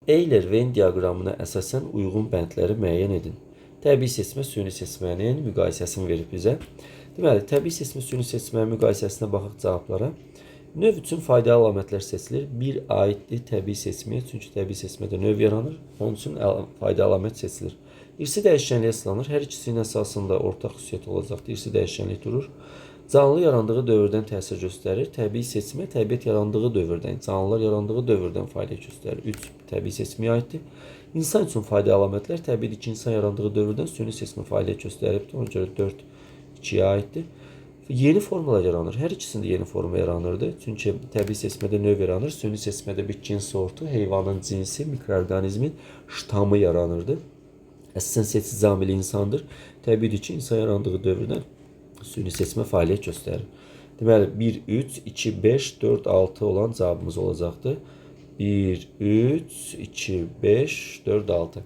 Euler-Venn diaqramına əsasən uyğun bəndləri müəyyən edin. Təbii seçmə, süni seçmənin müqayisəsini verib bizə. Deməli, təbii seçmə, süni seçmənin müqayisəsinə baxaq cavablara. Növ üçün faydalı əlamətlər seçilir. 1 aiddir təbii seçməyə, çünki təbii seçmədə növ yaranır. Onun üçün faydalı əlamət seçilir. İrsi dəyişkənliyə sınanır. Hər ikisinin əsasında ortaq xüsusiyyət olacaqdır. İrsi dəyişkənlik durur. Canlı yarandığı dövrdən təsir göstərir. Təbii seçmə təbiət yarandığı dövrdən, canlılar yarandığı dövrdən fəaliyyət göstərir. 3 təbii seçməyə aiddir. İnsan üçün faydalı əlamətlər təbiidir ki, insan yarandığı dövrdən süni seçmə fəaliyyət göstəribdir. Ona görə 4 2-yə aiddir. Yeni formalar yaranır. Hər ikisində yeni forma yaranırdı. Çünki təbii seçmədə növ yaranır. Süni seçmədə bitkinin sortu, heyvanın cinsi, mikroorqanizmin ştamı yaranırdı. Əsasən seçici amili insandır. Təbiidir ki, insan yarandığı dövrdən süni seçmə fəaliyyət göstərir. Deməli, 1, 3, 2, 5, 4, 6 olan cavabımız olacaqdır. 1, 3, 2, 5, 4, 6.